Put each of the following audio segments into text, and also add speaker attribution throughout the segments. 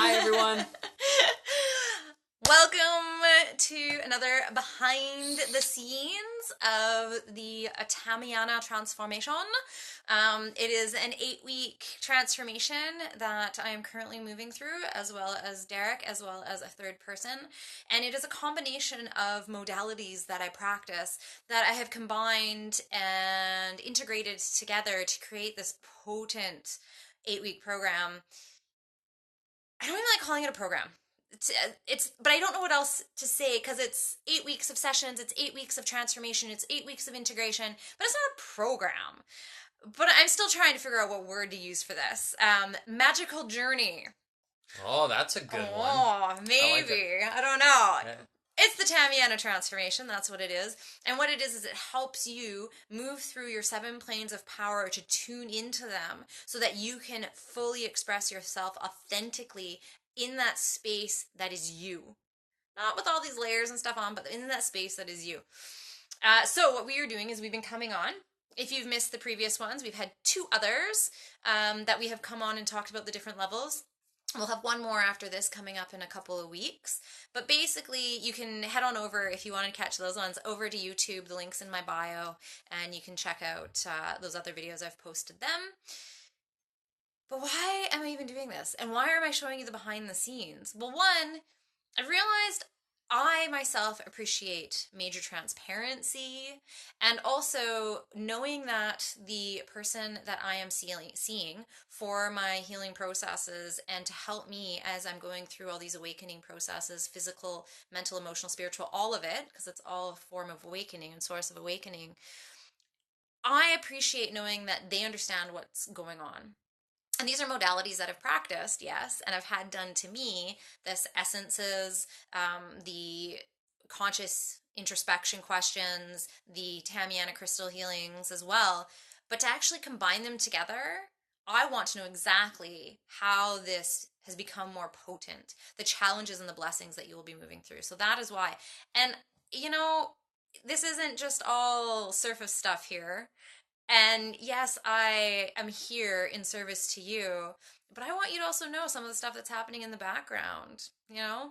Speaker 1: Hi, everyone.
Speaker 2: Welcome to another behind the scenes of the Tameana transformation. It is an 8-week transformation that I am currently moving through, as well as Derek, as well as a third person. And it is a combination of modalities that I practice that I have combined and integrated together to create this potent 8-week program. I don't even like calling it a program. But I don't know what else to say because it's 8 weeks of sessions, it's 8 weeks of transformation, it's 8 weeks of integration, but it's not a program. But I'm still trying to figure out what word to use for this. Magical journey.
Speaker 1: Oh, that's a good one.
Speaker 2: Oh,
Speaker 1: I like it.
Speaker 2: maybe. I don't know.
Speaker 1: Yeah.
Speaker 2: It's the Tameana transformation. That's what it is. And what it is it helps you move through your 7 planes of power to tune into them so that you can fully express yourself authentically in that space that is you. Not with all these layers and stuff on, but in that space that is you. So what we are doing is we've been coming on. If you've missed the previous ones, we've had 2 others that we have come on and talked about the different levels. We'll have one more after this coming up in a couple of weeks. But basically, you can head on over, if you want to catch those ones, over to YouTube. The link's in my bio, and you can check out those other videos. I've posted them. But why am I even doing this? And why am I showing you the behind the scenes? Well, one, I realized I myself appreciate major transparency and also knowing that the person that I am seeing for my healing processes and to help me as I'm going through all these awakening processes, physical, mental, emotional, spiritual, all of it, because it's all a form of awakening and source of awakening. I appreciate knowing that they understand what's going on. And these are modalities that I've practiced, yes, and I've had done to me. This essences, the conscious introspection questions, the Tameana crystal healings as well. But to actually combine them together, I want to know exactly how this has become more potent, the challenges and the blessings that you will be moving through. So that is why. And, you know, this isn't just all surface stuff here. And yes, I am here in service to you, but I want you to also know some of the stuff that's happening in the background,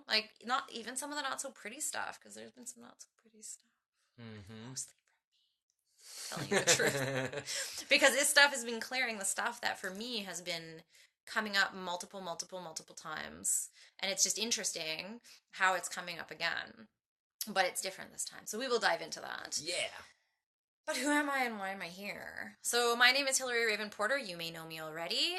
Speaker 2: like not even some of the not so pretty stuff, because there's been some not so pretty stuff.
Speaker 1: Mm-hmm.
Speaker 2: Mostly telling you the truth. Because this stuff has been clearing the stuff that for me has been coming up multiple times. And it's just interesting how it's coming up again. But it's different this time. So we will dive into that.
Speaker 1: Yeah.
Speaker 2: But who am I and why am I here? So my name is Hillary Raven Porter. You may know me already.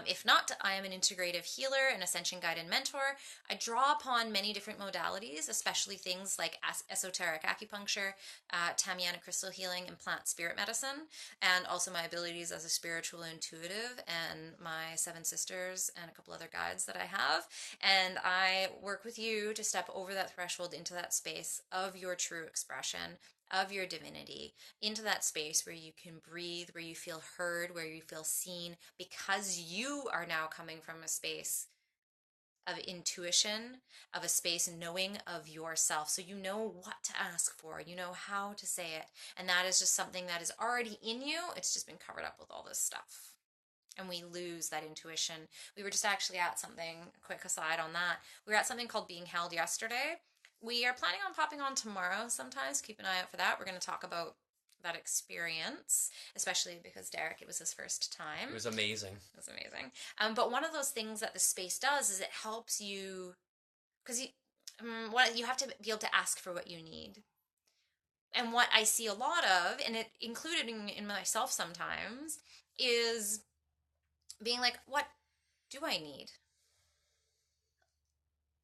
Speaker 2: If not, I am an integrative healer, an ascension guide and mentor. I draw upon many different modalities, especially things like esoteric acupuncture, Tameana crystal healing, and plant spirit medicine, and also my abilities as a spiritual intuitive and my 7 sisters and a couple other guides that I have. And I work with you to step over that threshold into that space of your true expression, of your divinity, into that space where you can breathe, where you feel heard, where you feel seen, because you are now coming from a space of intuition, of a space knowing of yourself. So you know what to ask for, you know how to say it. And that is just something that is already in you. It's just been covered up with all this stuff. And we lose that intuition. We were just actually at something, a quick aside on that. We were at something called Being Held yesterday. We are planning on popping on tomorrow sometimes. Keep an eye out for that. We're going to talk about that experience, especially because Derek, it was his first time.
Speaker 1: It was amazing.
Speaker 2: It was amazing. But one of those things that the space does is it helps you, because you have to be able to ask for what you need. And what I see a lot of, and it included in myself sometimes, is being like, what do I need?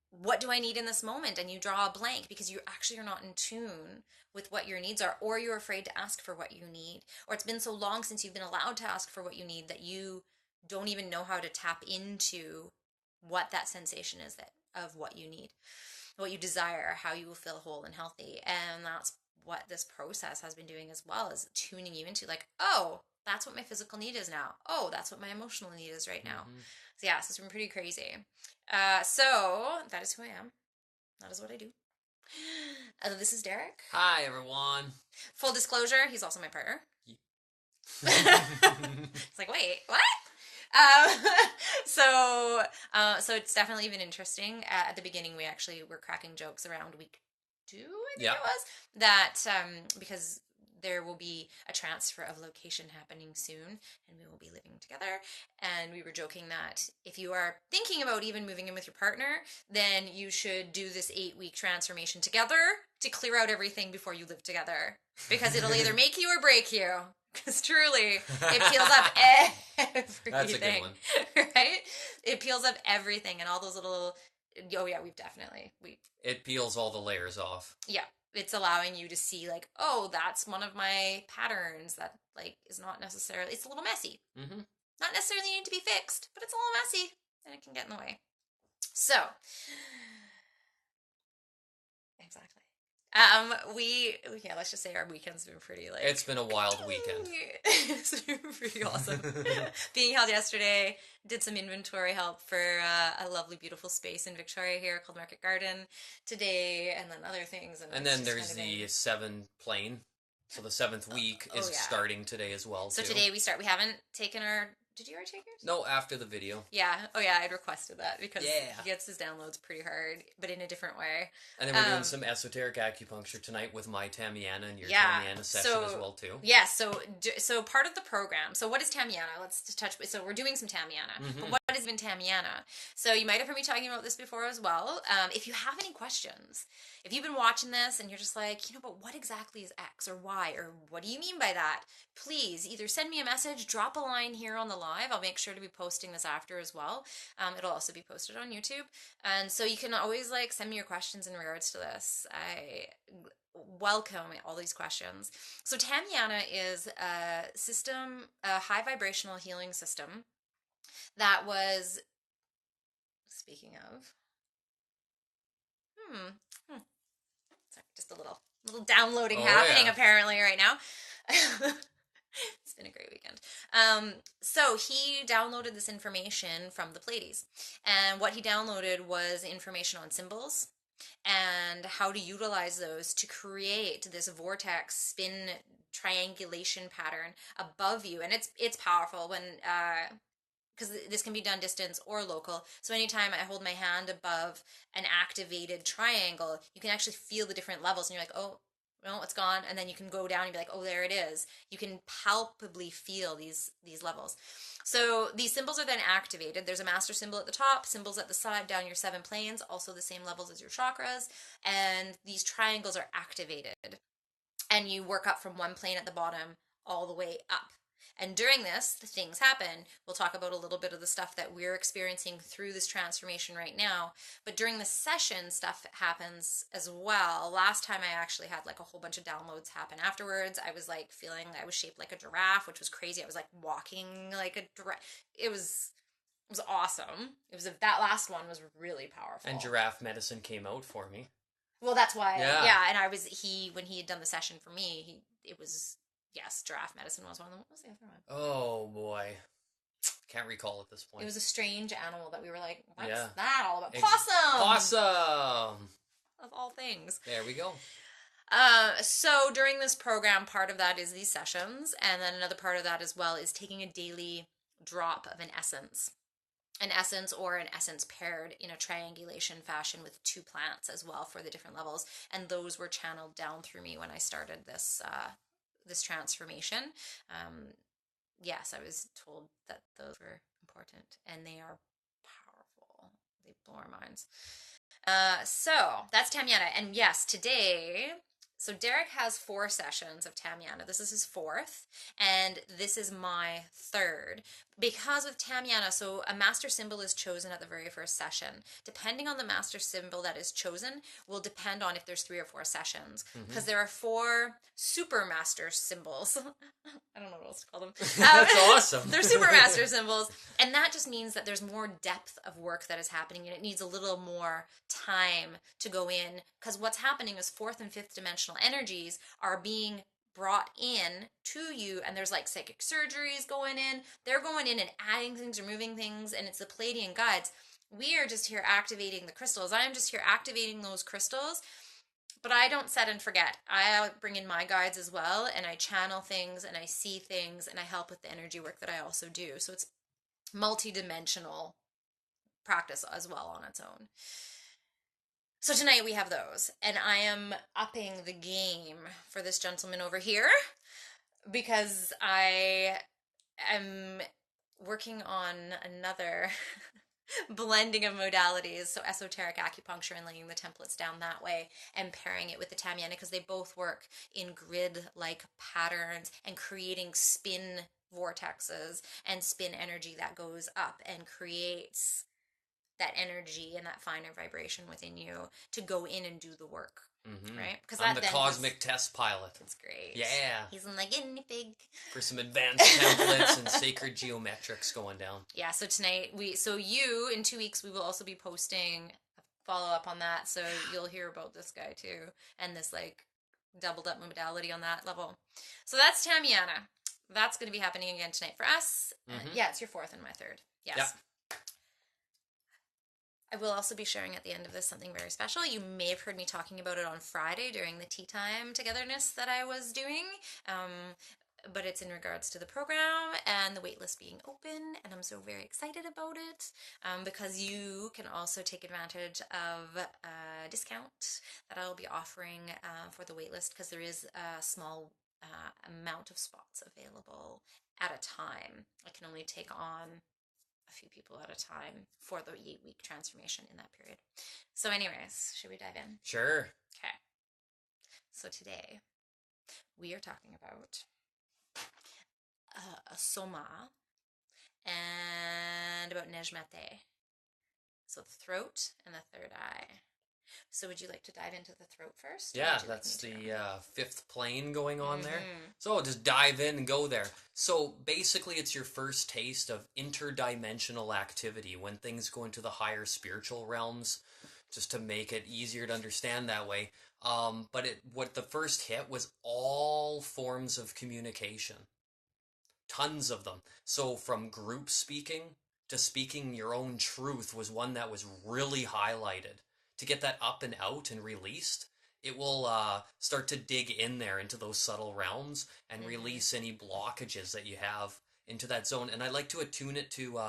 Speaker 2: What do I need in this moment? And you draw a blank because you actually are not in tune with what your needs are, or you're afraid to ask for what you need, or it's been so long since you've been allowed to ask for what you need that you don't even know how to tap into what that sensation is that of what you need, what you desire, how you will feel whole and healthy. And that's what this process has been doing as well, is tuning you into like, oh, that's what my physical need is now. Oh, that's what my emotional need is right now.
Speaker 1: Mm-hmm.
Speaker 2: So yeah, so it's been pretty crazy. So that is who I am. That is what I do. This is Derek.
Speaker 1: Hi, everyone.
Speaker 2: Full disclosure, he's also my partner.
Speaker 1: Yeah.
Speaker 2: It's like, wait, what? Um, so, so it's definitely been interesting. At the beginning, we actually were cracking jokes around week 2, I think
Speaker 1: Yeah.
Speaker 2: it was, that because there will be a transfer of location happening soon, and we will be living together. And we were joking that if you are thinking about even moving in with your partner, then you should do this 8-week transformation together to clear out everything before you live together, because it'll either make you or break you. Because truly, it peels up everything.
Speaker 1: That's a good one.
Speaker 2: Right? It peels up everything and all those little. Oh yeah, we.
Speaker 1: It peels all the layers off.
Speaker 2: Yeah, it's allowing you to see like, oh, that's one of my patterns that like is not necessarily. It's a little messy.
Speaker 1: Mm-hmm.
Speaker 2: Not necessarily need to be fixed, but it's a little messy and it can get in the way. So, exactly. Let's just say our weekend's been pretty like
Speaker 1: It's been a wild weekend.
Speaker 2: it's been pretty awesome. Being held yesterday, did some inventory help for a lovely, beautiful space in Victoria here called Market Garden today, and then other things.
Speaker 1: And
Speaker 2: it's
Speaker 1: then
Speaker 2: just
Speaker 1: there's
Speaker 2: kind of
Speaker 1: the
Speaker 2: been...
Speaker 1: 7 plane. So the 7th week is starting today as well,
Speaker 2: So
Speaker 1: too.
Speaker 2: today we start. We haven't taken our... Did you already take yours?
Speaker 1: No, after the video.
Speaker 2: Yeah. Oh, yeah, I'd requested that because
Speaker 1: Yeah.
Speaker 2: he gets his downloads pretty hard, but in a different way.
Speaker 1: And then we're doing some esoteric acupuncture tonight with my Tameana and your Tameana session as well, too.
Speaker 2: Yeah, so part of the program. So what is Tameana? Let's just touch... So we're doing some Tameana.
Speaker 1: Mm-hmm.
Speaker 2: But what is even Tameana? So you might have heard me talking about this before as well. If you have any questions, if you've been watching this and you're just like, but what exactly is X or Y or what do you mean by that? Please either send me a message, drop a line here on the live. I'll make sure to be posting this after as well. It'll also be posted on YouTube. And so you can always like send me your questions in regards to this. I welcome all these questions. So Tameana is a system, a high vibrational healing system that was, speaking of, sorry, just a little downloading happening apparently right now. It's been a great weekend. So he downloaded this information from the Pleiades, and what he downloaded was information on symbols and how to utilize those to create this vortex spin triangulation pattern above you. And it's powerful when because this can be done distance or local. So anytime I hold my hand above an activated triangle, you can actually feel the different levels, and you're like, oh, no, it's gone. And then you can go down and be like, oh, there it is. You can palpably feel these levels. So these symbols are then activated. There's a master symbol at the top, symbols at the side, down your 7 planes, also the same levels as your chakras. And these triangles are activated. And you work up from one plane at the bottom all the way up. And during this, the things happen. We'll talk about a little bit of the stuff that we're experiencing through this transformation right now. But during the session, stuff happens as well. Last time I actually had like a whole bunch of downloads happen afterwards. I was like feeling I was shaped like a giraffe, which was crazy. I was like walking like a giraffe. It was awesome. That last one was really powerful.
Speaker 1: And giraffe medicine came out for me.
Speaker 2: Well, that's why.
Speaker 1: Yeah.
Speaker 2: And when he had done the session for me, it was... Yes, giraffe medicine was one of them. What was the other one?
Speaker 1: Oh, boy. Can't recall at this point.
Speaker 2: It was a strange animal that we were like, what's
Speaker 1: Yeah.
Speaker 2: that all about? Possum!
Speaker 1: Possum!
Speaker 2: Of all things.
Speaker 1: There we go.
Speaker 2: So during this program, part of that is these sessions, and then another part of that as well is taking a daily drop of an essence. An essence or an essence paired in a triangulation fashion with 2 plants as well for the different levels. And those were channeled down through me when I started this transformation. Yes, I was told that those were important, and they are powerful. They blow our minds. So that's Tameana, and yes, today. So Derek has 4 sessions of Tameana. This is his 4th, and this is my 3rd. Because with Tameana, so a master symbol is chosen at the very first session. Depending on the master symbol that is chosen will depend on if there's 3 or 4 sessions. Because there are 4 super master symbols. I don't know what else to call them.
Speaker 1: That's awesome.
Speaker 2: They're super master symbols. And that just means that there's more depth of work that is happening, and it needs a little more time to go in. Because what's happening is 4th and 5th dimensional energies are being brought in to you, and there's like psychic surgeries going in. They're going in and adding things, removing things, and it's the Pleiadian guides. We are just here activating the crystals. I am just here activating those crystals, but I don't set and forget. I bring in my guides as well, and I channel things, and I see things, and I help with the energy work that I also do. So multi-dimensional practice as well on its own. So tonight we have those, and I am upping the game for this gentleman over here because I am working on another blending of modalities, so esoteric acupuncture and laying the templates down that way and pairing it with the Tameana because they both work in grid-like patterns and creating spin vortexes and spin energy that goes up and creates that energy and that finer vibration within you to go in and do the work. Mm-hmm. Right?
Speaker 1: Because I'm the cosmic test pilot.
Speaker 2: That's great.
Speaker 1: Yeah.
Speaker 2: He's in like guinea pig.
Speaker 1: For some advanced templates and sacred geometrics going down.
Speaker 2: Yeah, so tonight you in 2 weeks we will also be posting a follow up on that, so you'll hear about this guy too and this like doubled up modality on that level. So that's Tameana. That's going to be happening again tonight for us. Mm-hmm. Yeah, it's your fourth and my third. Yes. Yeah. I will also be sharing at the end of this something very special. You may have heard me talking about it on Friday during the tea time togetherness that I was doing. But it's in regards to the program and the waitlist being open, and I'm so very excited about it because you can also take advantage of a discount that I will be offering for the waitlist because there is a small amount of spots available at a time. I can only take on a few people at a time for the 8-week transformation in that period. So anyways, should we dive in?
Speaker 1: Sure.
Speaker 2: Okay. So today we are talking about a soma and about nejmete. So the throat and the third eye. So would you like to dive into the throat first?
Speaker 1: Yeah, that's the fifth plane going on there. So just dive in and go there. So basically it's your first taste of interdimensional activity when things go into the higher spiritual realms, just to make it easier to understand that way. But what the first hit was all forms of communication. Tons of them. So from group speaking to speaking your own truth was one that was really highlighted. To get that up and out and released, it will start to dig in there into those subtle realms and release any blockages that you have into that zone. And I like to attune it to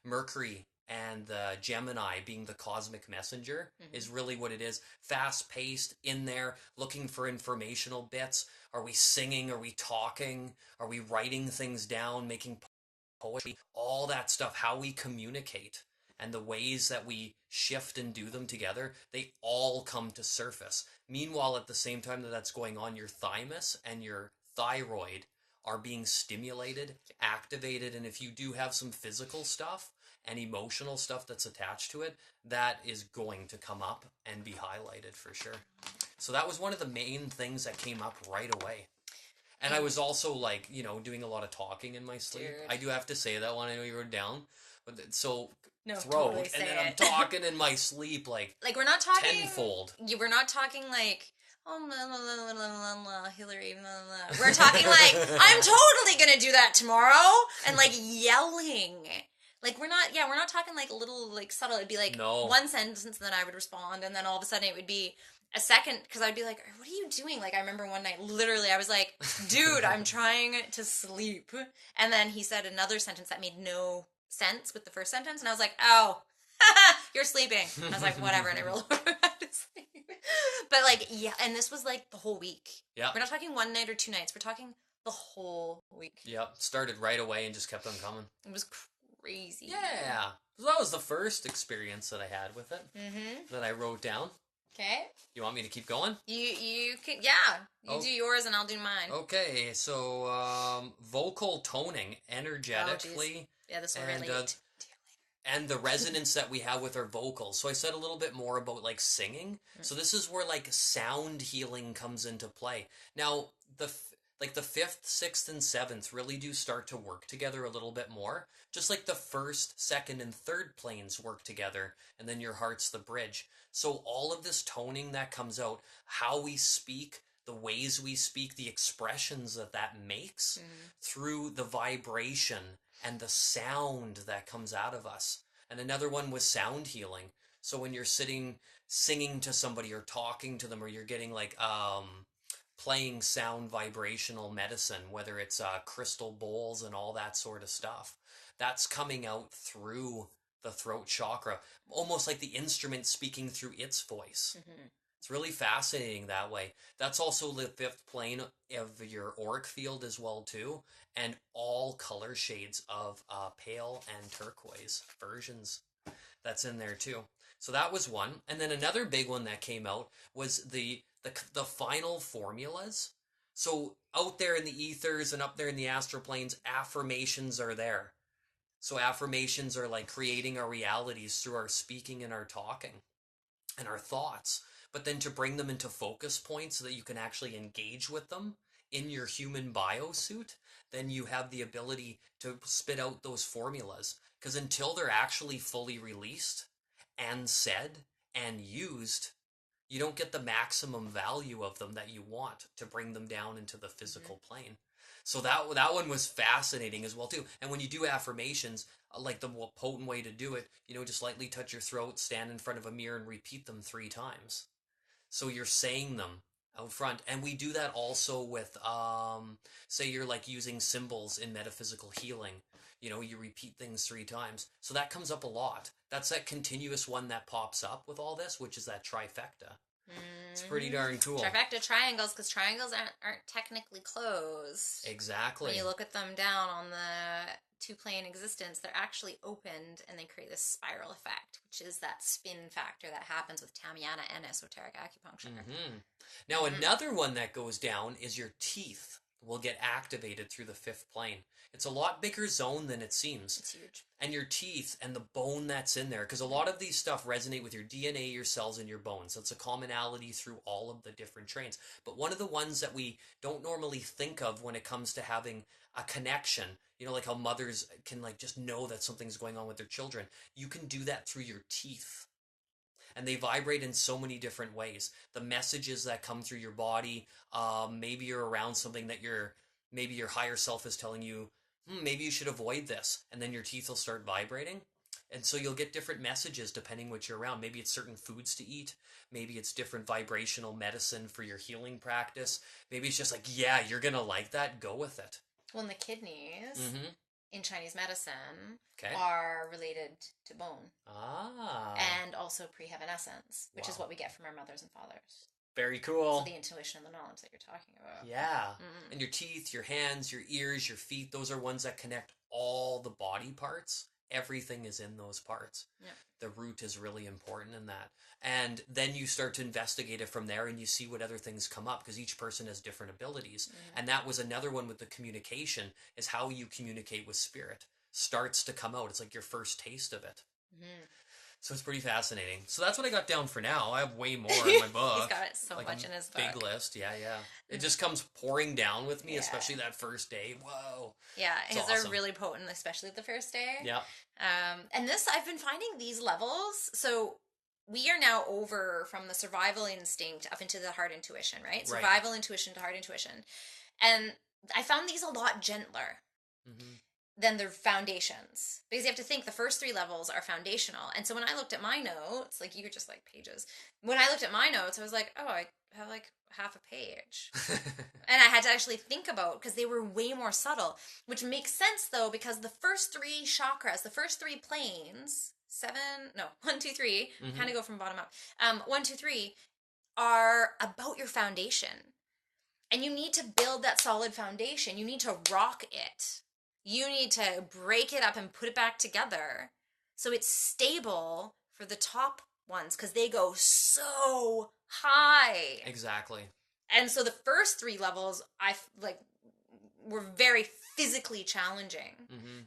Speaker 1: Mercury and the Gemini being the cosmic messenger is really what it is. Fast-paced, in there, looking for informational bits. Are we singing? Are we talking? Are we writing things down, making poetry? All that stuff, how we communicate and the ways that we shift and do them together, they all come to surface. Meanwhile, at the same time that that's going on, your thymus and your thyroid are being stimulated, activated, and if you do have some physical stuff and emotional stuff that's attached to it, that is going to come up and be highlighted for sure. So that was one of the main things that came up right away. And I was also like, doing a lot of talking in my sleep. Dude. I do have to say that one. I know you wrote down. But so throat, totally and then I'm talking in my sleep like
Speaker 2: we're not talking
Speaker 1: tenfold.
Speaker 2: We're not talking like Hillary. We're talking like I'm totally gonna do that tomorrow and like yelling. Like we're not talking like a little like subtle. It'd be like one sentence and then I would respond and then all of a sudden it would be a second because I'd be like, what are you doing? Like I remember one night literally I was like, dude, I'm trying to sleep. And then he said another sentence that made no sense with the first sentence and I was like, oh, you're sleeping. I was like, whatever, and I rolled over back to sleep. But like, yeah, and this was like the whole week. Yeah. We're not talking one night or 2 nights. We're talking the whole week.
Speaker 1: Yep. Started right away and just kept on coming.
Speaker 2: It was crazy.
Speaker 1: Yeah. So that was the first experience that I had with it that I wrote down.
Speaker 2: Okay.
Speaker 1: You want me to keep going?
Speaker 2: You can, yeah. You do yours and I'll do mine.
Speaker 1: Okay, so vocal toning energetically.
Speaker 2: Yeah, this will relate.
Speaker 1: And the resonance that we have with our vocals. So I said a little bit more about like singing. So this is where like sound healing comes into play. Now, the 5th, 6th, and 7th really do start to work together a little bit more. Just like the 1st, 2nd, and 3rd planes work together, and then your heart's the bridge. So all of this toning that comes out, how we speak, the ways we speak, the expressions that makes through the vibration and the sound that comes out of us. And another one was sound healing. So when you're singing to somebody or talking to them, or you're getting like playing sound vibrational medicine, whether it's crystal bowls and all that sort of stuff, that's coming out through the throat chakra, almost like the instrument speaking through its voice. It's really fascinating that way. That's also the fifth plane of your auric field as well too, and all color shades of pale and turquoise versions. That's in there too. So that was one, and then another big one that came out was the final formulas. So out there in the ethers and up there in the astral planes, affirmations are there. So affirmations are like creating our realities through our speaking and our talking and our thoughts, but then to bring them into focus points so that you can actually engage with them in your human biosuit, then you have the ability to spit out those formulas. Because until they're actually fully released and said and used, you don't get the maximum value of them that you want to bring them down into the physical plane. So that one was fascinating as well too. And when you do affirmations, like the potent way to do it, just lightly touch your throat, stand in front of a mirror, and repeat them 3 times. So you're saying them out front, and we do that also with, say you're like using symbols in metaphysical healing. You repeat things 3 times. So that comes up a lot. That's that continuous one that pops up with all this, which is that trifecta. It's pretty darn cool.
Speaker 2: Trifecta triangles, because triangles aren't technically closed.
Speaker 1: Exactly.
Speaker 2: When you look at them down on the 2-plane existence, they're actually opened, and they create this spiral effect, which is that spin factor that happens with Tameana and esoteric acupuncture.
Speaker 1: Now, another one that goes down is your teeth will get activated through the 5th plane. It's a lot bigger zone than it seems.
Speaker 2: It's huge.
Speaker 1: And your teeth and the bone that's in there, because a lot of these stuff resonate with your DNA, your cells, and your bones. That's a commonality through all of the different trains. But one of the ones that we don't normally think of when it comes to having a connection, like how mothers can like just know that something's going on with their children, you can do that through your teeth. And they vibrate in so many different ways. The messages that come through your body, maybe you're around something that maybe your higher self is telling you, maybe you should avoid this, and then your teeth will start vibrating. And so you'll get different messages depending what you're around. Maybe it's certain foods to eat. Maybe it's different vibrational medicine for your healing practice. Maybe it's just like, yeah, you're going to like that. Go with it.
Speaker 2: Well, and the kidneys in Chinese medicine are related to bone. And also pre-heaven-essence, which is what we get from our mothers and fathers.
Speaker 1: Very cool.
Speaker 2: So the intuition and the knowledge that you're talking about.
Speaker 1: Yeah. And your teeth, your hands, your ears, your feet, those are ones that connect all the body parts. Everything is in those parts. Yeah. The root is really important in that. And then you start to investigate it from there, and you see what other things come up, because each person has different abilities. And that was another one with the communication, is how you communicate with spirit starts to come out. It's like your first taste of it. So it's pretty fascinating. So that's what I got down for now. I have way more in my book.
Speaker 2: He's got so much in his book.
Speaker 1: Big list. Yeah. It just comes pouring down with me, especially that first day. Whoa.
Speaker 2: Yeah, his are really potent, especially the first day.
Speaker 1: Yeah.
Speaker 2: And this, I've been finding these levels. So we are now over from the survival instinct up into the heart intuition, right? Survival intuition to heart intuition. And I found these a lot gentler. Than their foundations, because you have to think the first 3 levels are foundational. And so when I looked at my notes, like you were just like pages. When I looked at my notes, I was like, oh, I have like half a page. And I had to actually think about, because they were way more subtle, which makes sense though, because the first 3 chakras, the first 3 planes, 1, 2, 3, kind of go from bottom up. 1, 2, 3 are about your foundation. And you need to build that solid foundation. You need to rock it. You need to break it up and put it back together so it's stable for the top ones, because they go so high.
Speaker 1: Exactly.
Speaker 2: And so the first 3 levels were very physically challenging.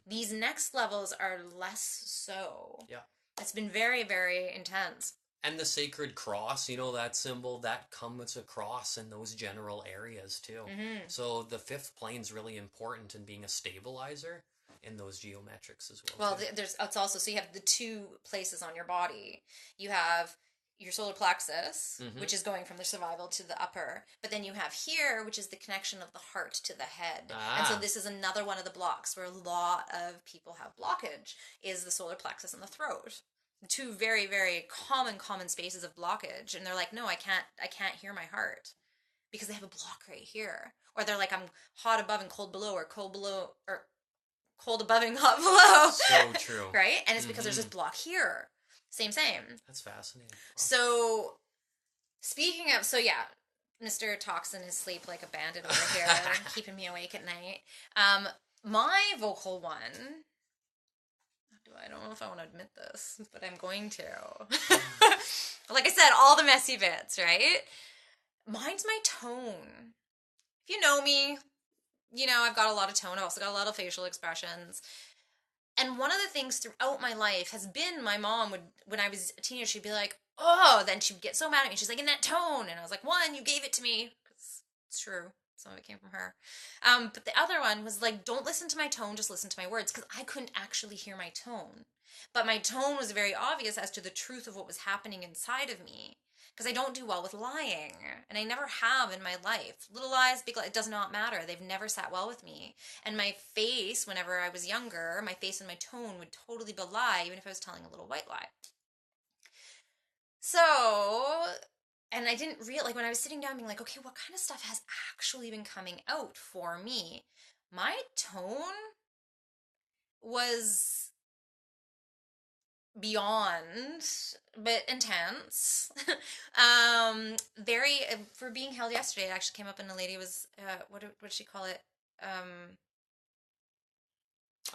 Speaker 2: These next levels are less so.
Speaker 1: Yeah.
Speaker 2: It's been very, very intense.
Speaker 1: And the sacred cross, that symbol, that comes across in those general areas too. So the 5th plane's really important in being a stabilizer in those geometrics as well.
Speaker 2: Well, it's also, so you have the 2 places on your body. You have your solar plexus, which is going from the survival to the upper. But then you have here, which is the connection of the heart to the head. And so this is another one of the blocks where a lot of people have blockage, is the solar plexus and the throat. 2 very, very common spaces of blockage, and they're like, no, I can't hear my heart, because they have a block right here. Or they're like, I'm hot above and cold below, or cold cold above and hot below.
Speaker 1: So true.
Speaker 2: Right? And it's because there's this block here. Same.
Speaker 1: That's fascinating. Wow.
Speaker 2: So, speaking of, Mr. talks in his sleep like a bandit over here, keeping me awake at night. My vocal one, I don't know if I want to admit this, but I'm going to. Like I said, all the messy bits, right? Mine's my tone. If you know me, you know I've got a lot of tone. I've also got a lot of facial expressions. And one of the things throughout my life has been my mom would, when I was a teenager, she'd be like, oh, then she'd get so mad at me. She's like, in that tone. And I was like, one, you gave it to me. Because it's true. Some of it came from her. But the other one was like, don't listen to my tone, just listen to my words. Because I couldn't actually hear my tone. But my tone was very obvious as to the truth of what was happening inside of me. Because I don't do well with lying. And I never have in my life. Little lies, big lies, it does not matter. They've never sat well with me. And my face, whenever I was younger, my face and my tone would totally belie, even if I was telling a little white lie. So, and I didn't like when I was sitting down being like, okay, what kind of stuff has actually been coming out for me? My tone was beyond but intense. Very for being held yesterday, it actually came up and the lady was what did she call it?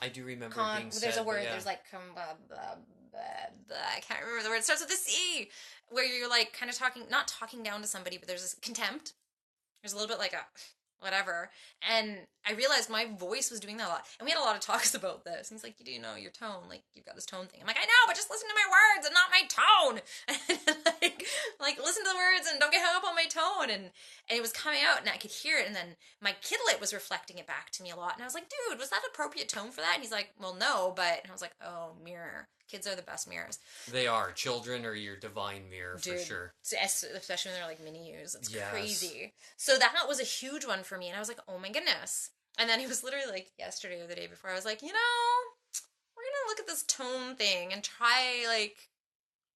Speaker 1: I do remember it being said.
Speaker 2: There's a word.
Speaker 1: Yeah.
Speaker 2: There's like I can't remember the word. It starts with a C, where you're like kind of not talking down to somebody, but there's this contempt. There's a little bit like a whatever. And I realized my voice was doing that a lot. And we had a lot of talks about this. And he's like, you do know your tone. Like, you've got this tone thing. I'm like, I know, but just listen to my words and not my tone. And like listen to the words and don't get hung up on my tone. And it was coming out and I could hear it. And then my kidlet was reflecting it back to me a lot. And I was like, dude, was that appropriate tone for that? And he's like, well, no, but. And I was like, oh, mirror. Kids are the best mirrors.
Speaker 1: They are. Children are your divine mirror, for sure.
Speaker 2: Especially when they're like mini yous. It's crazy. So that was a huge one for me. And I was like, oh my goodness. And then it was literally like yesterday or the day before. I was like, we're going to look at this tone thing and try like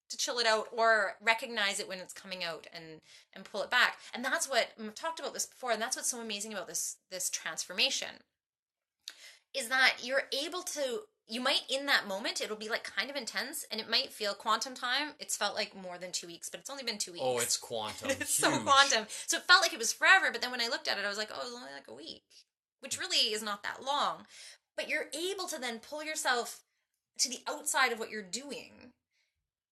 Speaker 2: to chill it out or recognize it when it's coming out and pull it back. And that's what, we've talked about this before, and that's what's so amazing about this transformation is that you're able to, you might in that moment, it'll be like kind of intense and it might feel quantum time. It's felt like more than 2 weeks, but it's only been 2 weeks.
Speaker 1: Oh, it's quantum.
Speaker 2: It's so quantum. So it felt like it was forever, but then when I looked at it, I was like, oh, it was only like a week, which really is not that long. But you're able to then pull yourself to the outside of what you're doing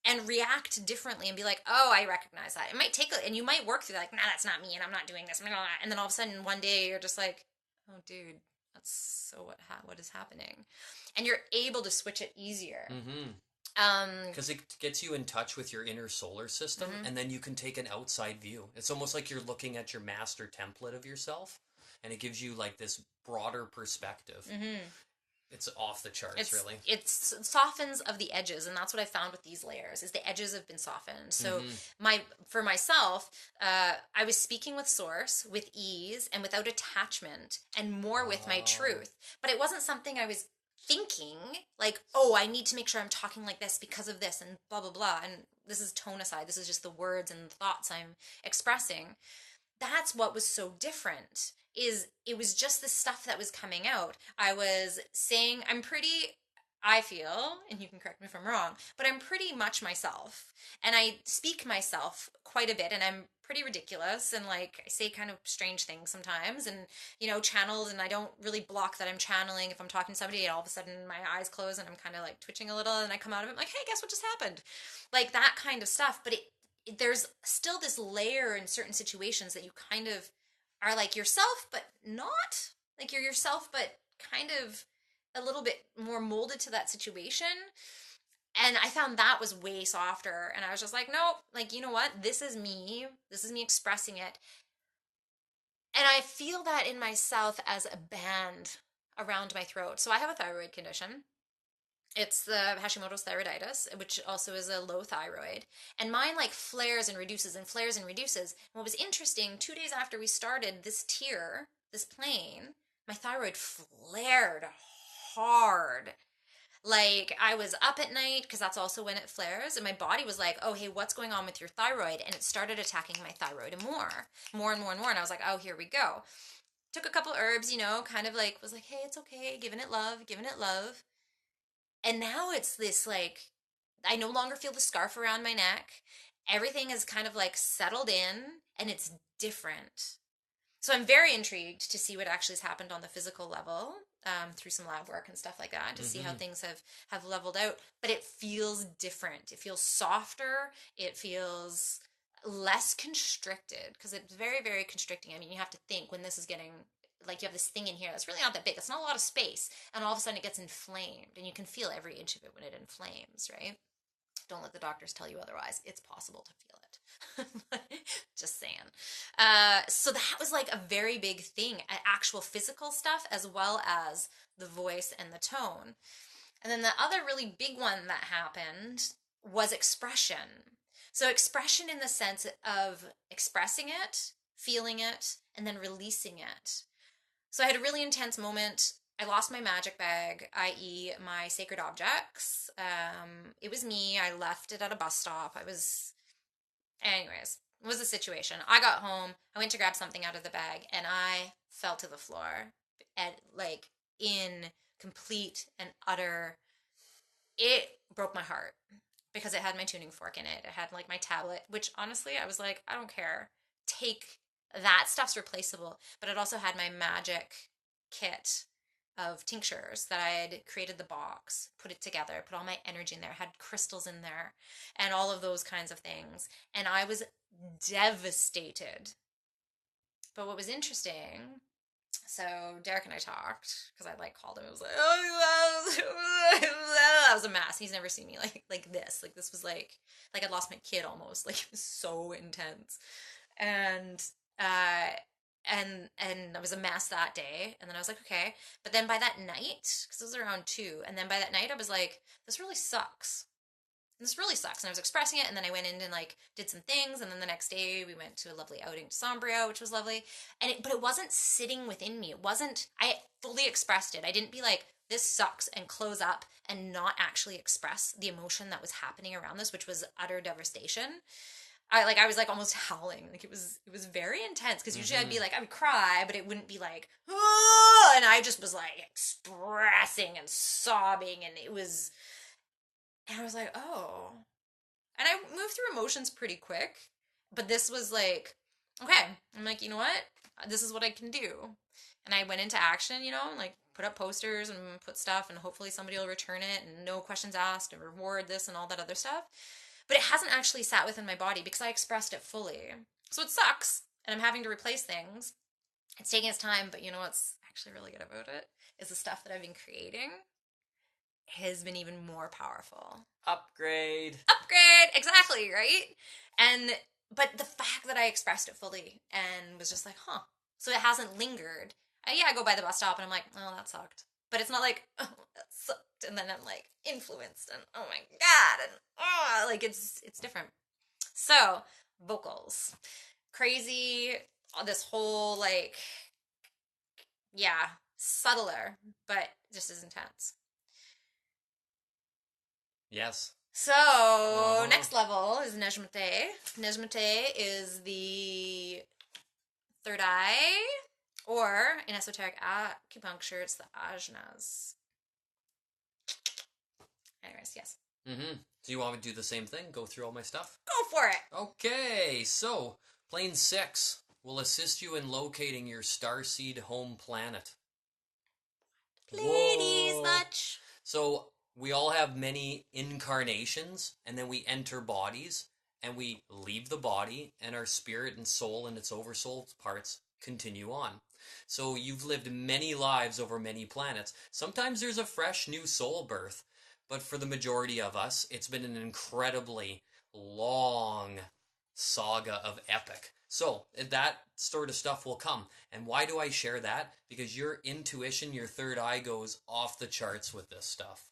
Speaker 2: and react differently and be like, oh, I recognize that. It might take, and you might work through that, like, nah, that's not me and I'm not doing this. And then all of a sudden one day you're just like, oh, dude. That's so what is happening, and you're able to switch it easier. Because
Speaker 1: it gets you in touch with your inner solar system, and then you can take an outside view. It's almost like you're looking at your master template of yourself, and it gives you like this broader perspective. It's off the charts, really. It
Speaker 2: softens of the edges, and that's what I found with these layers, is the edges have been softened. So for myself, I was speaking with source, with ease, and without attachment, and more with my truth. But it wasn't something I was thinking, like, oh, I need to make sure I'm talking like this because of this, and blah, blah, blah. And this is tone aside. This is just the words and thoughts I'm expressing. That's what was so different. It was just the stuff that was coming out. I was saying, I feel, and you can correct me if I'm wrong, but I'm pretty much myself. And I speak myself quite a bit, and I'm pretty ridiculous, and like I say kind of strange things sometimes, and channeled, and I don't really block that I'm channeling. If I'm talking to somebody, and all of a sudden my eyes close and I'm kind of like twitching a little, and I come out of it like, hey, guess what just happened? Like that kind of stuff. But there's still this layer in certain situations that you kind of are like yourself, but not like you're yourself, but kind of a little bit more molded to that situation. And I found that was way softer. And I was just like, nope, like, you know what? This is me expressing it. And I feel that in myself as a band around my throat. So I have a thyroid condition. It's the Hashimoto's thyroiditis, which also is a low thyroid. And mine like flares and reduces and flares and reduces. What was interesting, 2 days after we started this plane, my thyroid flared hard. Like I was up at night because that's also when it flares. And my body was like, oh, hey, what's going on with your thyroid? And it started attacking my thyroid and more and more and more. And I was like, oh, here we go. took a couple herbs, kind of like was like, hey, it's okay, giving it love, giving it love. And now it's this like, I no longer feel the scarf around my neck. Everything is kind of like settled in and it's different. So I'm very intrigued to see what actually has happened on the physical level, through some lab work and stuff like that, to see how things have leveled out. But it feels different. It feels softer. It feels less constricted, because it's very, very constricting. I mean, you have to think when this is getting, like, you have this thing in here that's really not that big. It's not a lot of space. And all of a sudden it gets inflamed, and you can feel every inch of it when it inflames, right? Don't let the doctors tell you otherwise. It's possible to feel it. Just saying. So that was like a very big thing, actual physical stuff as well as the voice and the tone. And then the other really big one that happened was expression. So expression in the sense of expressing it, feeling it, and then releasing it. So I had a really intense moment. I lost my magic bag, i.e. my sacred objects. It was me. I left it at a bus stop. Anyways, it was a situation. I got home. I went to grab something out of the bag, and I fell to the floor, like, in complete and utter. It broke my heart because it had my tuning fork in it. It had like my tablet, which honestly, I was like, I don't care. Take that stuff's replaceable. But it also had my magic kit of tinctures that I had created, the box, put it together, put all my energy in there, had crystals in there, and all of those kinds of things. And I was devastated. But what was interesting, so Derek and I talked, because I like called him. It was like, oh, that was a mess. He's never seen me like this. Like, this was like I'd lost my kid almost. Like, it was so intense. And and I was a mess that day. And then I was like, okay. But then by that night, because it was around 2, and then by that night I was like, this really sucks. This really sucks. And I was expressing it, and then I went in and like did some things, and then the next day we went to a lovely outing to Sombrio, which was lovely. But it wasn't sitting within me. It wasn't. I fully expressed it. I didn't be like, this sucks, and close up and not actually express the emotion that was happening around this, which was utter devastation. I was like almost howling. Like, it was very intense, because usually I'd be like, I would cry, but it wouldn't be like, oh, and I just was like expressing and sobbing, and I was like, oh. And I moved through emotions pretty quick, but this was like, okay. I'm like, you know what? This is what I can do. And I went into action, like put up posters and put stuff, and hopefully somebody will return it, and no questions asked, and reward this and all that other stuff. But it hasn't actually sat within my body because I expressed it fully. So it sucks, and I'm having to replace things. It's taking its time, but you know what's actually really good about it is the stuff that I've been creating has been even more powerful.
Speaker 1: Upgrade.
Speaker 2: Exactly, right? But the fact that I expressed it fully and was just like, huh. So it hasn't lingered. Yeah, I go by the bus stop and I'm like, oh, that sucked. But it's not like, oh, that sucked. And then I'm like influenced and oh my God. And oh, like it's different. So, vocals. Crazy, this whole like, yeah, subtler, but just as intense.
Speaker 1: Yes.
Speaker 2: So, next level is Nejmate. Nejmate is the third eye, or in esoteric acupuncture, it's the ajnas. Anyways, yes.
Speaker 1: Do you want me to do the same thing? Go through all my stuff?
Speaker 2: Go for it!
Speaker 1: Okay, so, plane 6 will assist you in locating your starseed home planet.
Speaker 2: Ladies, much.
Speaker 1: So, we all have many incarnations, and then we enter bodies, and we leave the body, and our spirit and soul and its oversoul parts continue on. So you've lived many lives over many planets. Sometimes there's a fresh new soul birth, but for the majority of us, it's been an incredibly long saga of epic. So that sort of stuff will come. And why do I share that? Because your intuition, your third eye goes off the charts with this stuff.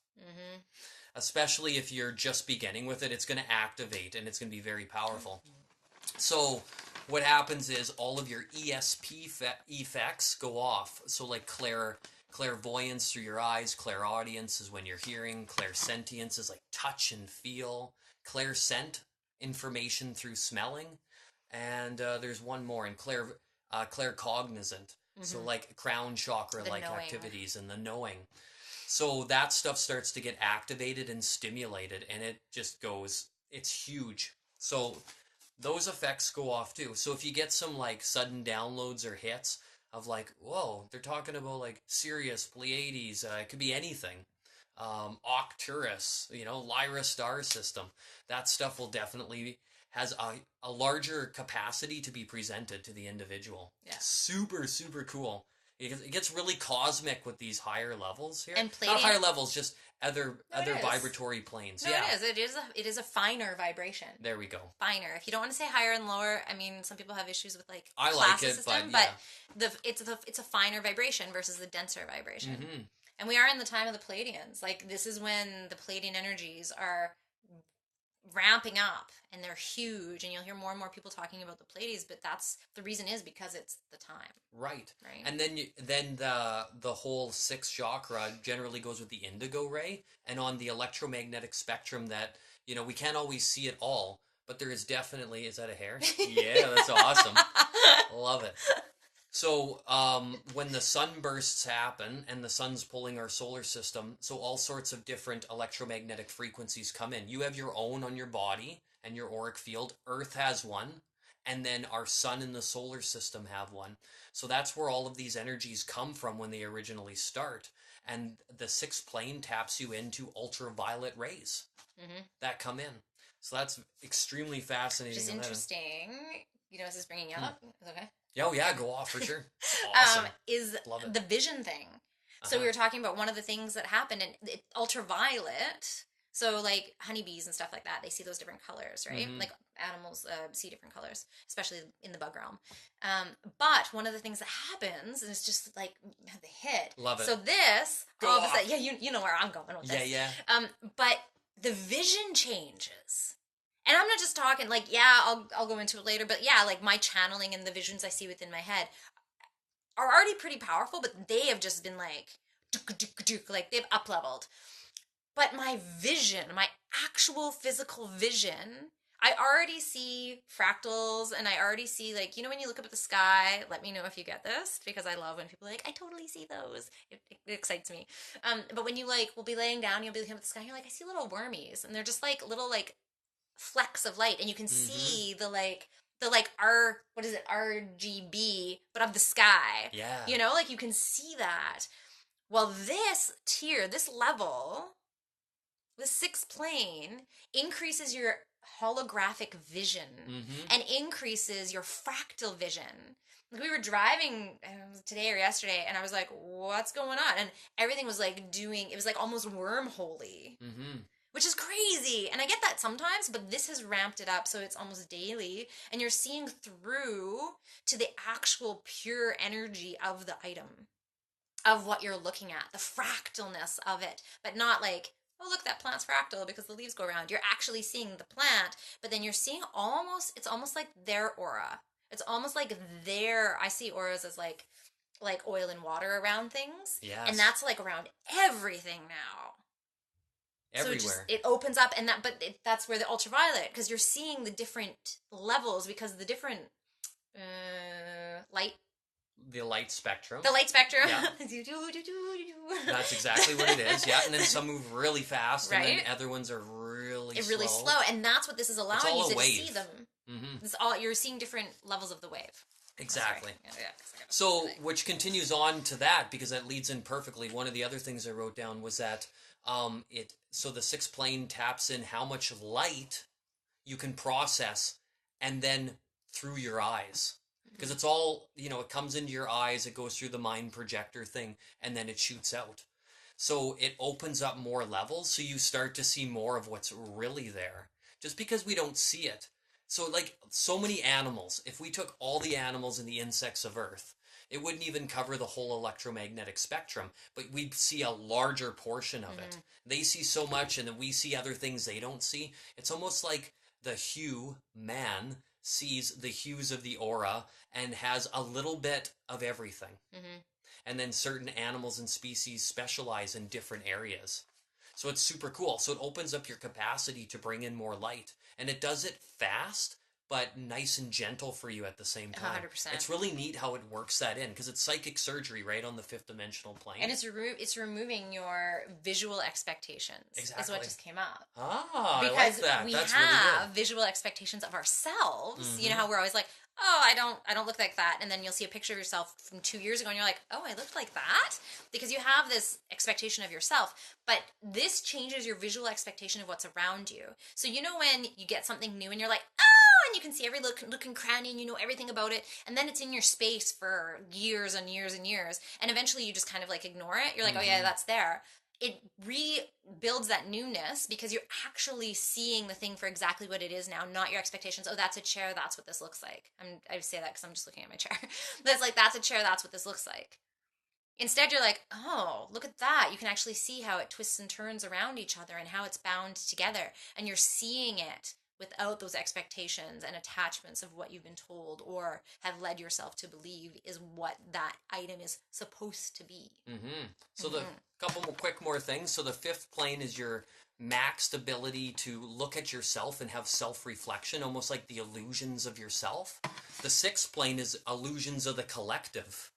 Speaker 1: Especially if you're just beginning with it, it's going to activate and it's going to be very powerful. So what happens is all of your ESP effects go off. So like clairvoyance through your eyes, clairaudience is when you're hearing, clairsentience is like touch and feel, clairscent information through smelling, and there's one more, and claircognizant, So like crown chakra
Speaker 2: The
Speaker 1: like
Speaker 2: knowing.
Speaker 1: activities and the knowing. So that stuff starts to get activated and stimulated, and it just goes, it's huge. So those effects go off too. So if you get some like sudden downloads or hits of like, whoa, they're talking about like Sirius, Pleiades, it could be anything. Arcturus, Lyra star system. That stuff will definitely has a larger capacity to be presented to the individual.
Speaker 2: Yeah.
Speaker 1: Super, super cool. It gets really cosmic with these higher levels here.
Speaker 2: And
Speaker 1: Not higher levels, just other vibratory planes.
Speaker 2: No,
Speaker 1: yeah.
Speaker 2: It is a finer vibration.
Speaker 1: There we go.
Speaker 2: Finer. If you don't want to say higher and lower, I mean, some people have issues with like
Speaker 1: I
Speaker 2: class
Speaker 1: like it,
Speaker 2: system,
Speaker 1: but
Speaker 2: it's a finer vibration versus the denser vibration.
Speaker 1: Mm-hmm.
Speaker 2: And we are in the time of the Pleiadians. Like this is when the Pleiadian energies are ramping up and they're huge, and you'll hear more and more people talking about the Pleiades, but that's the reason is because it's the time.
Speaker 1: Right. And then the whole sixth chakra generally goes with the indigo ray, and on the electromagnetic spectrum that, we can't always see it all, but there is definitely, is that a hair? Yeah, that's awesome. Love it. So when the sunbursts happen and the sun's pulling our solar system, so all sorts of different electromagnetic frequencies come in. You have your own on your body and your auric field. Earth has one, and then our sun and the solar system have one. So that's where all of these energies come from when they originally start. And the sixth plane taps you into ultraviolet rays that come in. So that's extremely fascinating.
Speaker 2: Which is interesting. Is this bringing you up? Is okay?
Speaker 1: Oh, yeah, go off for sure. Awesome.
Speaker 2: Is the vision thing. So we were talking about one of the things that happened, and ultraviolet, so like honeybees and stuff like that, they see those different colors, right? Like animals see different colors, especially in the bug realm. But one of the things that happens, and it's just like the hit.
Speaker 1: Love it.
Speaker 2: So this, all of a sudden, you know where I'm going with this.
Speaker 1: Yeah.
Speaker 2: But the vision changes. And I'm not just talking like, I'll go into it later, but like my channeling and the visions I see within my head are already pretty powerful, but they have just been like they've up-leveled. But my vision, my actual physical vision, I already see fractals, and I already see like, when you look up at the sky, let me know if you get this, because I love when people are like, I totally see those. It excites me. But when you like will be laying down, you'll be looking up at the sky, and you're like, I see little wormies, and they're just like little like flecks of light, and you can see the RGB, but of the sky.
Speaker 1: Yeah.
Speaker 2: Like you can see that. Well, this tier, this level, the sixth plane increases your holographic vision and increases your fractal vision. Like we were driving today or yesterday, and I was like, what's going on? And everything was like it was like almost wormhole-y. Which is crazy. And I get that sometimes, but this has ramped it up so it's almost daily. And you're seeing through to the actual pure energy of the item, of what you're looking at, the fractalness of it. But not like, oh, look, that plant's fractal because the leaves go around. You're actually seeing the plant, but then you're seeing it's almost like their aura. It's almost like I see auras as like oil and water around things.
Speaker 1: Yes.
Speaker 2: And that's like around everything now.
Speaker 1: Everywhere.
Speaker 2: So it opens up, and that's where the ultraviolet, because you're seeing the different levels, because the different light.
Speaker 1: The light spectrum.
Speaker 2: The light spectrum.
Speaker 1: Yeah. That's exactly what it is. Yeah, and then some move really fast, and then other ones are really slow.
Speaker 2: Really slow, and that's what this is allowing you to see them. It's all you're seeing different levels of the wave.
Speaker 1: Exactly.
Speaker 2: Yeah,
Speaker 1: so, which continues on to that, because that leads in perfectly. One of the other things I wrote down was that so the sixth plane taps in how much light you can process, and then through your eyes. Because it's all, it comes into your eyes, it goes through the mind projector thing, and then it shoots out. So it opens up more levels, so you start to see more of what's really there. Just because we don't see it. So like so many animals, if we took all the animals and the insects of Earth, it wouldn't even cover the whole electromagnetic spectrum, but we'd see a larger portion of it. They see so much, and then we see other things they don't see. It's almost like the man sees the hues of the aura and has a little bit of everything. And then certain animals and species specialize in different areas. So it's super cool. So it opens up your capacity to bring in more light. And it does it fast, but nice and gentle for you at the same time.
Speaker 2: 100%.
Speaker 1: It's really neat how it works that in, because it's psychic surgery right on the fifth dimensional plane.
Speaker 2: And it's removing your visual expectations.
Speaker 1: Exactly.
Speaker 2: Is what just came up.
Speaker 1: Because
Speaker 2: because
Speaker 1: I like that.
Speaker 2: we
Speaker 1: That's
Speaker 2: have
Speaker 1: really good.
Speaker 2: visual expectations of ourselves.
Speaker 1: Mm-hmm.
Speaker 2: You know how we're always like, oh, I don't look like that, and then you'll see a picture of yourself from 2 years ago, and you're like, oh, I looked like that, because you have this expectation of yourself. But this changes your visual expectation of what's around you. So you know when you get something new, and you're like, oh, and you can see every look and cranny, and you know everything about it, and then it's in your space for years and years and years, and eventually you just kind of like ignore it. You're like, oh yeah, that's there. It rebuilds that newness because you're actually seeing the thing for exactly what it is now, not your expectations. Oh, that's a chair. That's what this looks like. I say that because I'm just looking at my chair. But it's like, that's a chair. That's what this looks like. Instead, you're like, oh, look at that. You can actually see how it twists and turns around each other and how it's bound together. And you're seeing it without those expectations and attachments of what you've been told or have led yourself to believe is what that item is supposed to be.
Speaker 1: So the couple more things. So the fifth plane is your maxed ability to look at yourself and have self-reflection, almost like the illusions of yourself. The sixth plane is illusions of the collective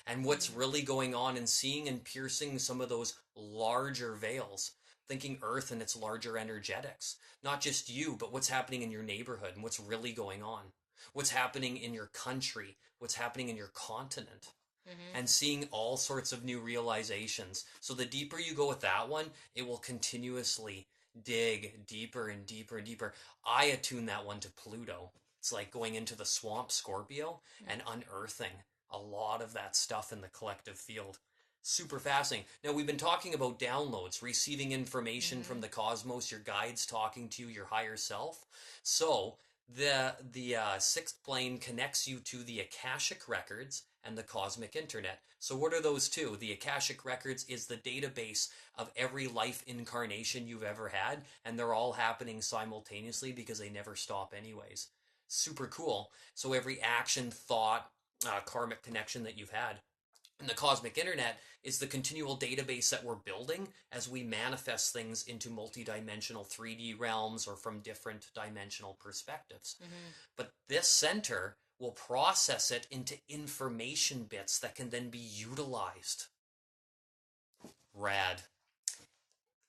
Speaker 1: and what's really going on, and seeing and piercing some of those larger veils. Thinking Earth and its larger energetics. Not just you, but what's happening in your neighborhood and what's really going on. What's happening in your country. What's happening in your continent. And seeing all sorts of new realizations. So the deeper you go with that one, it will continuously dig deeper and deeper and deeper. I attune that one to Pluto. It's like going into the swamp Scorpio and unearthing a lot of that stuff in the collective field. Super fascinating. Now, we've been talking about downloads, receiving information from the cosmos, your guides talking to you, your higher self. So the sixth plane connects you to the Akashic records and the cosmic internet. So what are those two? The Akashic records is the database of every life incarnation you've ever had, and they're all happening simultaneously because they never stop anyways. Super cool. So every action, thought, karmic connection that you've had. And the cosmic internet is the continual database that we're building as we manifest things into multidimensional 3D realms or from different dimensional perspectives. But this center will process it into information bits that can then be utilized. Rad.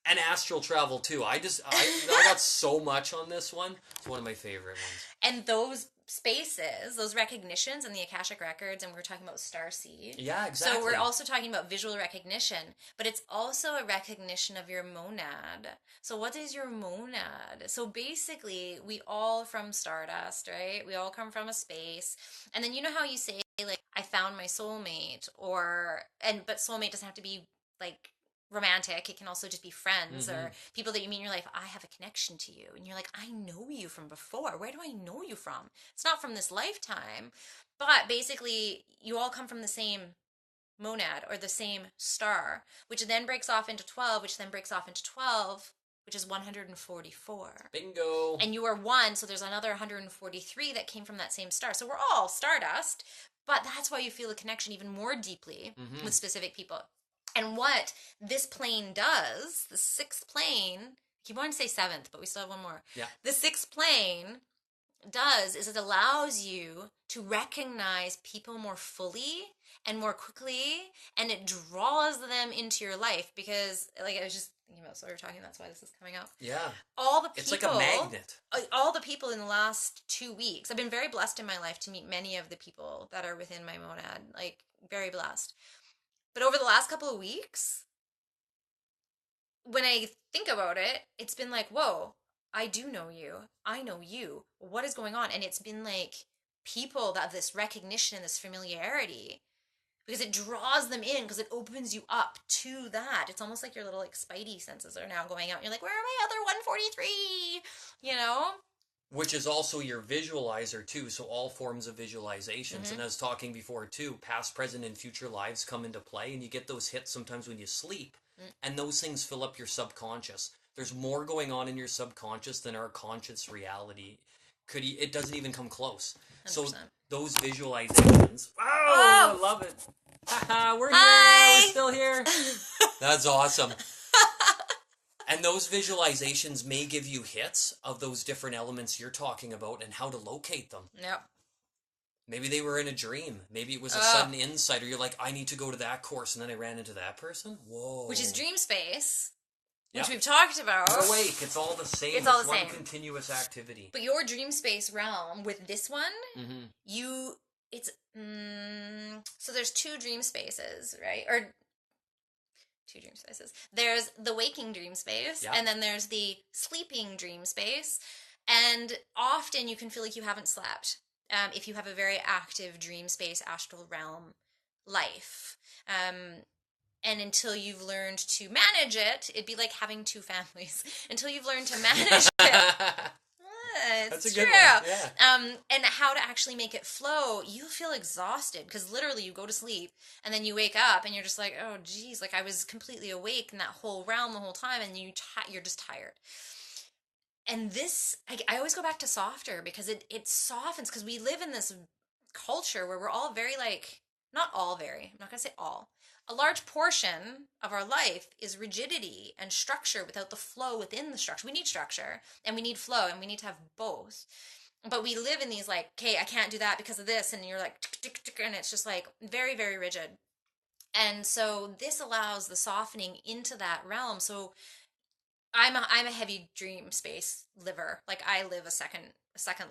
Speaker 1: And astral travel too. I got so much on this one. It's one of my favorite ones.
Speaker 2: And those spaces, those recognitions and the Akashic records, and we're talking about starseed.
Speaker 1: Yeah, exactly.
Speaker 2: So we're also talking about visual recognition, but it's also a recognition of your monad. So what is your monad? So basically, we all from stardust, right? We all come from a space. And then you know how you say, like, I found my soulmate, but soulmate doesn't have to be like romantic. It can also just be friends or people that you meet in your life. I have a connection to you, and you're like, I know you from before. Where do I know you from? It's not from this lifetime, but basically you all come from the same monad or the same star, which then breaks off into 12, which then breaks off into 12, which is 144.
Speaker 1: Bingo.
Speaker 2: And you are one, so there's another 143 that came from that same star. So we're all stardust, but that's why you feel a connection even more deeply with specific people. And what this plane does, the sixth plane, I keep wanting to say seventh, but we still have one more.
Speaker 1: Yeah.
Speaker 2: The sixth plane does is it allows you to recognize people more fully and more quickly, and it draws them into your life because, like, I was just thinking about, so we were talking, that's why this is coming up.
Speaker 1: Yeah.
Speaker 2: All the people.
Speaker 1: It's like a magnet.
Speaker 2: All the people in the last 2 weeks, I've been very blessed in my life to meet many of the people that are within my monad, like, very blessed. But over the last couple of weeks, when I think about it, it's been like, whoa, I do know you. I know you. What is going on? And it's been like people that have this recognition and this familiarity because it draws them in, because it opens you up to that. It's almost like your little like spidey senses are now going out. And you're like, where are my other 143? You know?
Speaker 1: Which is also your visualizer too, so all forms of visualizations. And I was talking before too, past, present, and future lives come into play, and you get those hits sometimes when you sleep, and those things fill up your subconscious. There's more going on in your subconscious than our conscious reality. It doesn't even come close. 100%. So those visualizations, I love it. We're here, we're still here. That's awesome. And those visualizations may give you hits of those different elements you're talking about and how to locate them.
Speaker 2: Yep.
Speaker 1: Maybe they were in a dream. Maybe it was a sudden insight, or you're like, I need to go to that course, and then I ran into that person. Whoa.
Speaker 2: Which is dream space, which
Speaker 1: Yep.
Speaker 2: we've talked about.
Speaker 1: You're awake. It's all the same.
Speaker 2: It's all the
Speaker 1: one
Speaker 2: same.
Speaker 1: Continuous activity.
Speaker 2: But your dream space realm with this one,
Speaker 1: Mm-hmm.
Speaker 2: so there's two dream spaces, right? Or two dream spaces. There's the waking dream space, and then there's the sleeping dream space. And often you can feel like you haven't slept if you have a very active dream space, astral realm life. And until you've learned to manage it, it'd be like having two families. Until you've learned to manage it. It's
Speaker 1: That's a
Speaker 2: true.
Speaker 1: good one. Yeah.
Speaker 2: And how to actually make it flow, you'll feel exhausted because literally you go to sleep and then you wake up and you're just like, oh geez, like I was completely awake in that whole realm the whole time, and you're just tired. And this, I always go back to softer because it softens, because we live in this culture where we're all very like, not all very, I'm not going to say all. A large portion of our life is rigidity and structure without the flow within the structure. We need structure and we need flow, and we need to have both. But we live in these like, okay, I can't do that because of this. And you're like, tick, tick, tick, and it's just like very, very rigid. And so this allows the softening into that realm. So I'm a heavy dream space liver. Like I live a second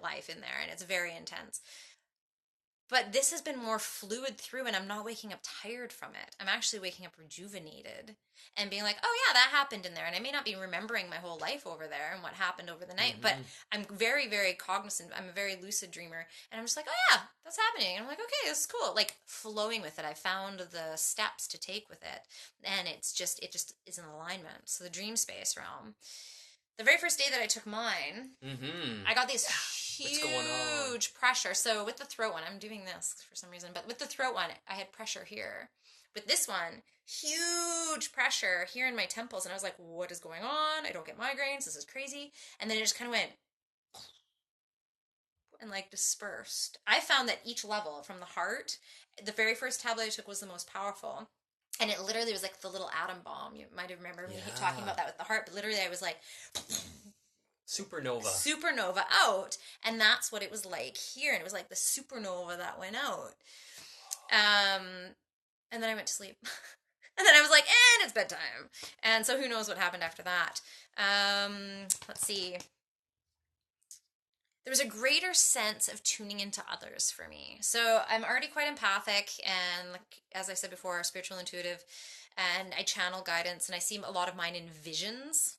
Speaker 2: life in there, and it's very intense. But this has been more fluid through, and I'm not waking up tired from it. I'm actually waking up rejuvenated and being like, oh yeah, that happened in there. And I may not be remembering my whole life over there and what happened over the night, but I'm very, very cognizant. I'm a very lucid dreamer. And I'm just like, oh yeah, that's happening. And I'm like, okay, this is cool. Like flowing with it. I found the steps to take with it. And it just is in alignment. So the dream space realm. The very first day that I took mine, I got these huge pressure. So with the throat one, I'm doing this for some reason, but with the throat one, I had pressure here. With this one, huge pressure here in my temples. And I was like, what is going on? I don't get migraines. This is crazy. And then it just kind of went and like dispersed. I found that each level from the heart, the very first tablet I took was the most powerful. And it literally was like the little atom bomb. You might have remembered me talking about that with the heart, but literally I was like supernova out. And that's what it was like here. And it was like the supernova that went out. And then I went to sleep. And then I was like, and it's bedtime. And so who knows what happened after that. Let's see. There was a greater sense of tuning into others for me. So I'm already quite empathic, and like, as I said before, spiritual intuitive, and I channel guidance, and I see a lot of mine in visions.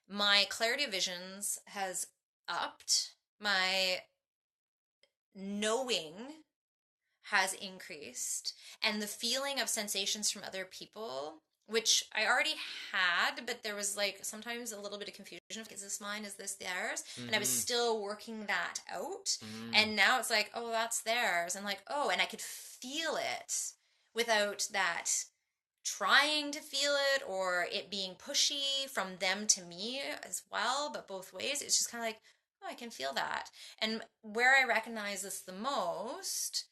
Speaker 2: My clarity of visions has upped. My knowing has increased, and the feeling of sensations from other people, which I already had, but there was like sometimes a little bit of confusion of, is this mine, is this theirs? And I was still working that out. And now it's like, oh, that's theirs. And like, oh, and I could feel it without that trying to feel it or it being pushy from them to me as well, but both ways. It's just kind of like, oh, I can feel that. And where I recognize this the most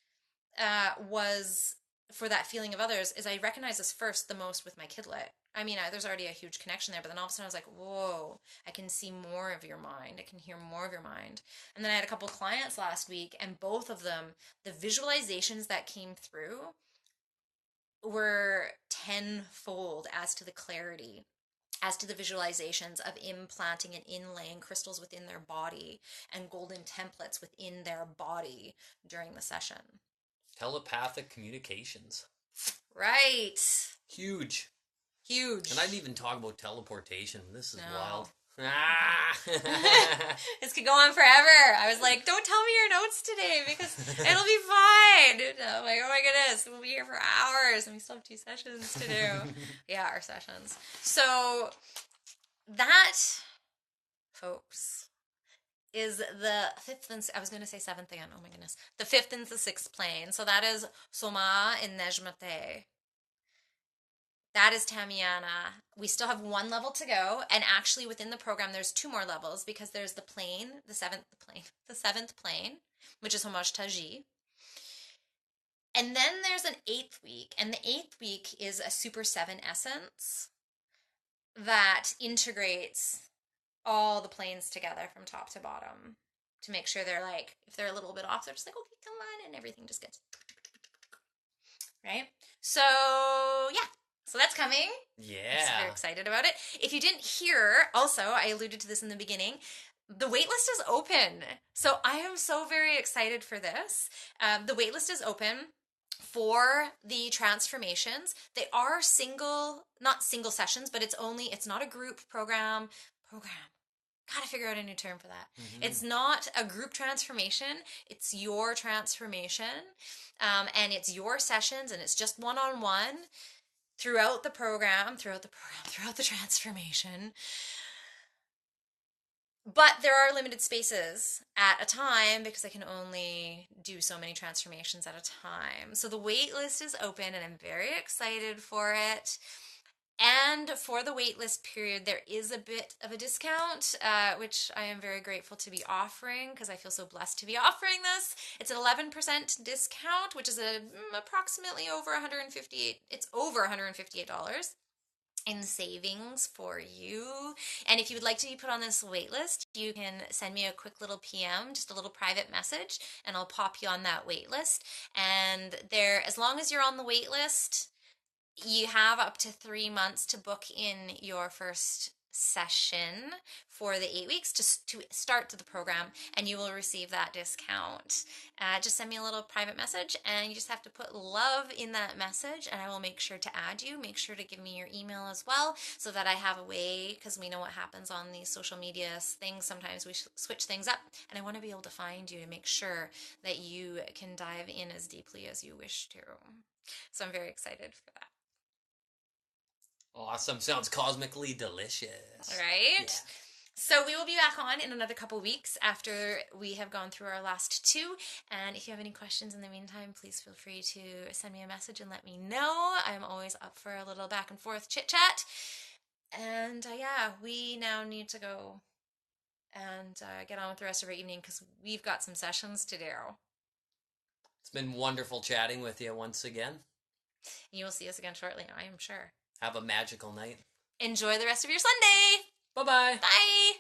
Speaker 2: was for that feeling of others is I recognize this first the most with my kidlet. I mean, there's already a huge connection there, but then all of a sudden I was like, whoa, I can see more of your mind. I can hear more of your mind. And then I had a couple clients last week, and both of them, the visualizations that came through were tenfold as to the clarity, as to the visualizations of implanting and inlaying crystals within their body and golden templates within their body during the session.
Speaker 1: Telepathic communications.
Speaker 2: Right.
Speaker 1: Huge.
Speaker 2: And
Speaker 1: I didn't even talk about teleportation. This is wild.
Speaker 2: This could go on forever. I was like, don't tell me your notes today because it'll be fine. I'm like, oh my goodness, we'll be here for hours and we still have 2 sessions to do. Yeah, our sessions. So that, folks, is the 5th and, I was going to say 7th again, oh my goodness, the 5th and the 6th plane. So that is Soma and Nejmate. That is Tameana. We still have 1 level to go, and actually within the program there's 2 more levels because there's the plane, the 7th plane, which is Homage Taji. And then there's an 8th week, and the 8th week is a Super 7 essence, that integrates all the planes together from top to bottom to make sure they're like, if they're a little bit off, they're just like, okay, come on, and everything just gets right. So yeah, so that's coming. I'm super
Speaker 1: Yeah.
Speaker 2: excited about it. If you didn't hear, also I alluded to this in the beginning. The waitlist is open, so I am so very excited for this. The waitlist is open for the transformations. They are not single sessions, but it's not a group program. Gotta figure out a new term for that.
Speaker 1: Mm-hmm.
Speaker 2: It's not a group transformation, it's your transformation. And it's your sessions, and it's just one on one throughout the transformation. But there are limited spaces at a time because I can only do so many transformations at a time. So the wait list is open, and I'm very excited for it. And for the waitlist period, there is a bit of a discount, which I am very grateful to be offering because I feel so blessed to be offering this. It's an 11% discount, which is approximately over 158. It's over $158 in savings for you. And if you would like to be put on this waitlist, you can send me a quick little PM, just a little private message, and I'll pop you on that waitlist. And there, as long as you're on the waitlist, you have up to 3 months to book in your first session for the 8 weeks to start the program, and you will receive that discount. Just send me a little private message, and you just have to put love in that message, and I will make sure to add you. Make sure to give me your email as well, so that I have a way, because we know what happens on these social media things. Sometimes we switch things up, and I want to be able to find you to make sure that you can dive in as deeply as you wish to. So I'm very excited for that.
Speaker 1: Awesome. Sounds cosmically delicious.
Speaker 2: Right?
Speaker 1: Yeah.
Speaker 2: So we will be back on in another couple weeks after we have gone through our last two. And if you have any questions in the meantime, please feel free to send me a message and let me know. I'm always up for a little back and forth chit chat. And yeah, we now need to go and get on with the rest of our evening because we've got some sessions to do.
Speaker 1: It's been wonderful chatting with you once again.
Speaker 2: You will see us again shortly, I am sure.
Speaker 1: Have a magical night.
Speaker 2: Enjoy the rest of your Sunday.
Speaker 1: Bye bye.
Speaker 2: Bye.